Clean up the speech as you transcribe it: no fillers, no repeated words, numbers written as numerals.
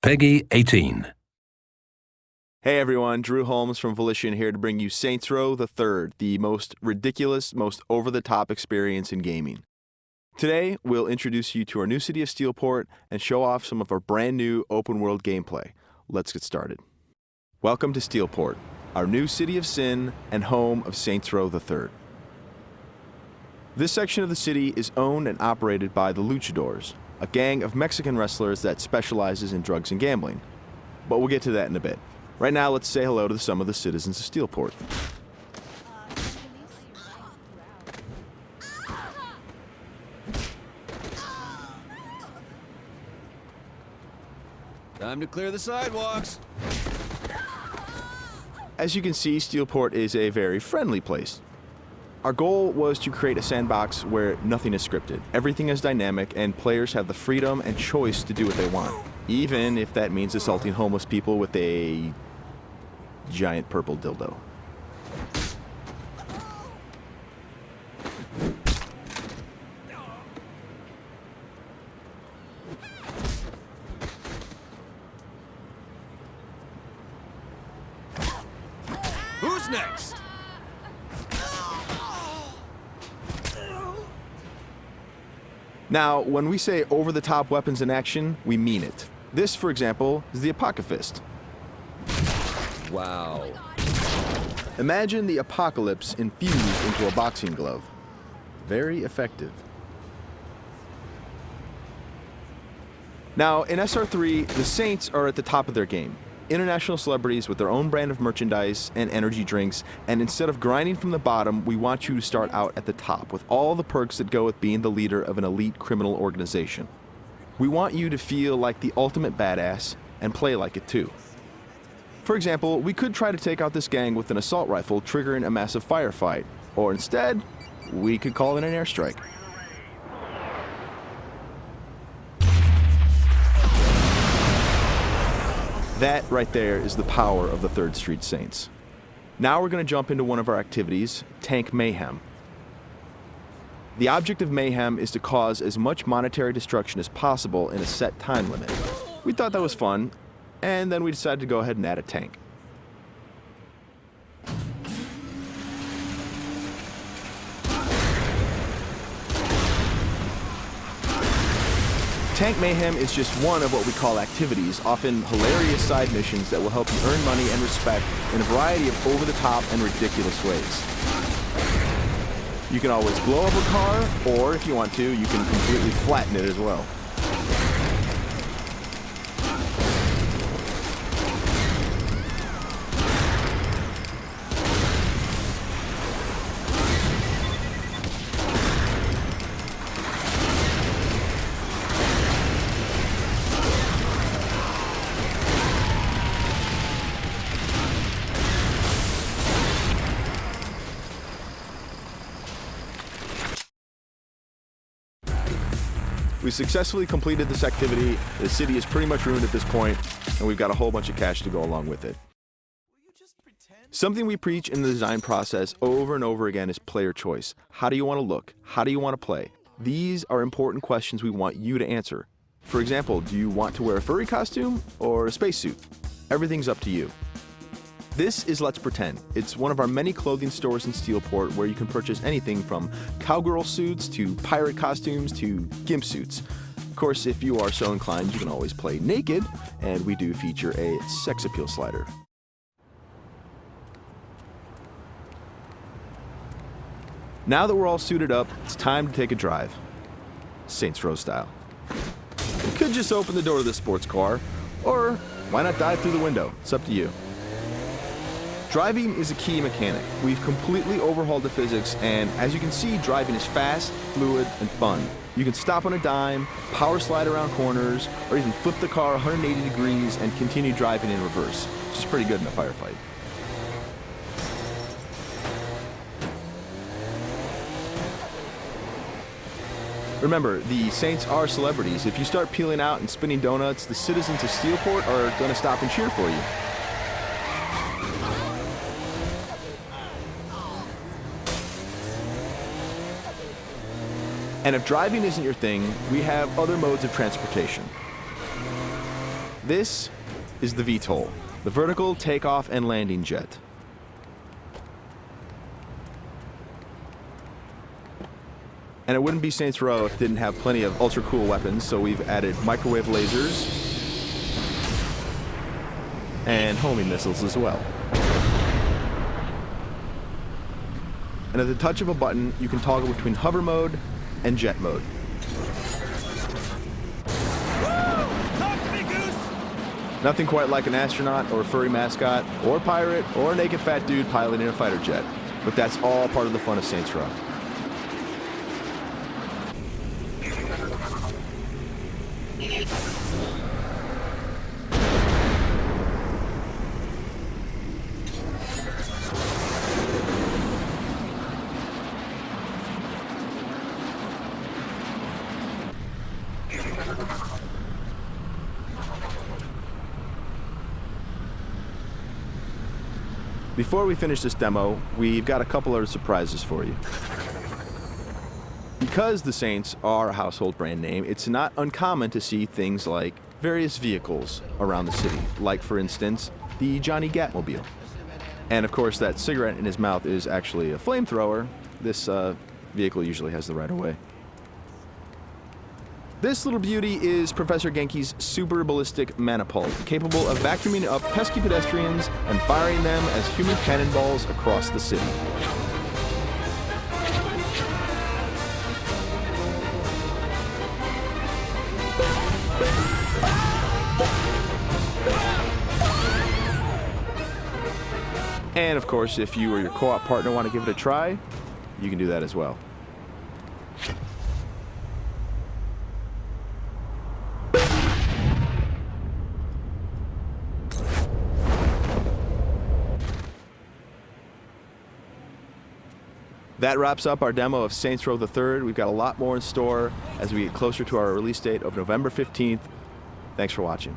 Peggy 18. Hey everyone, Drew Holmes from Volition here to bring you Saints Row the Third, the most ridiculous, most over-the-top experience in gaming. Today, we'll introduce you to our new city of Steelport and show off some of our brand new open-world gameplay. Let's get started. Welcome to Steelport, our new city of sin and home of Saints Row the Third. This section of the city is owned and operated by the Luchadors, a gang of Mexican wrestlers that specializes in drugs and gambling. But we'll get to that in a bit. Right now, let's say hello to some of the citizens of Steelport. Time to clear the sidewalks. As you can see, Steelport is a very friendly place. Our goal was to create a sandbox where nothing is scripted. Everything is dynamic, and players have the freedom and choice to do what they want, even if that means assaulting homeless people with a giant purple dildo. Who's next? Now, when we say over-the-top weapons in action, we mean it. This, for example, is the Apocafist. Wow. Imagine the apocalypse infused into a boxing glove. Very effective. Now, in SR3, the Saints are at the top of their game. International celebrities with their own brand of merchandise and energy drinks, and instead of grinding from the bottom, we want you to start out at the top with all the perks that go with being the leader of an elite criminal organization. We want you to feel like the ultimate badass and play like it too. For example, we could try to take out this gang with an assault rifle triggering a massive firefight, or instead, we could call in an airstrike. That right there is the power of the 3rd Street Saints. Now we're going to jump into one of our activities, Tank Mayhem. The object of Mayhem is to cause as much monetary destruction as possible in a set time limit. We thought that was fun, and then we decided to go ahead and add a tank. Tank Mayhem is just one of what we call activities, often hilarious side missions that will help you earn money and respect in a variety of over-the-top and ridiculous ways. You can always blow up a car, or if you want to, you can completely flatten it as well. We successfully completed this activity. The city is pretty much ruined at this point, and we've got a whole bunch of cash to go along with it. Something we preach in the design process over and over again is player choice. How do you want to look? How do you want to play? These are important questions we want you to answer. For example, do you want to wear a furry costume or a spacesuit? Everything's up to you. This is Let's Pretend. It's one of our many clothing stores in Steelport where you can purchase anything from cowgirl suits to pirate costumes to gimp suits. Of course, if you are so inclined, you can always play naked, and we do feature a sex appeal slider. Now that we're all suited up, it's time to take a drive. Saints Row style. You could just open the door of the sports car, or why not dive through the window? It's up to you. Driving is a key mechanic. We've completely overhauled the physics, and as you can see, driving is fast, fluid, and fun. You can stop on a dime, power slide around corners, or even flip the car 180 degrees and continue driving in reverse, which is pretty good in a firefight. Remember, the Saints are celebrities. If you start peeling out and spinning donuts, the citizens of Steelport are going to stop and cheer for you. And if driving isn't your thing, we have other modes of transportation. This is the VTOL, the vertical takeoff and landing jet. And it wouldn't be Saints Row if it didn't have plenty of ultra cool weapons, so we've added microwave lasers and homing missiles as well. And at the touch of a button, you can toggle between hover mode and jet mode. Talk to me, Goose! Nothing quite like an astronaut or a furry mascot or pirate or a naked fat dude piloting a fighter jet, but that's all part of the fun of Saints Row. Before we finish this demo, we've got a couple other surprises for you. Because the Saints are a household brand name, it's not uncommon to see things like various vehicles around the city, like, for instance, the Johnny Gatmobile. And of course, that cigarette in his mouth is actually a flamethrower. This vehicle usually has the right of way. This little beauty is Professor Genki's super ballistic manipult, capable of vacuuming up pesky pedestrians and firing them as human cannonballs across the city. And of course, if you or your co-op partner want to give it a try, you can do that as well. That wraps up our demo of Saints Row the Third. We've got a lot more in store as we get closer to our release date of November 15th. Thanks for watching.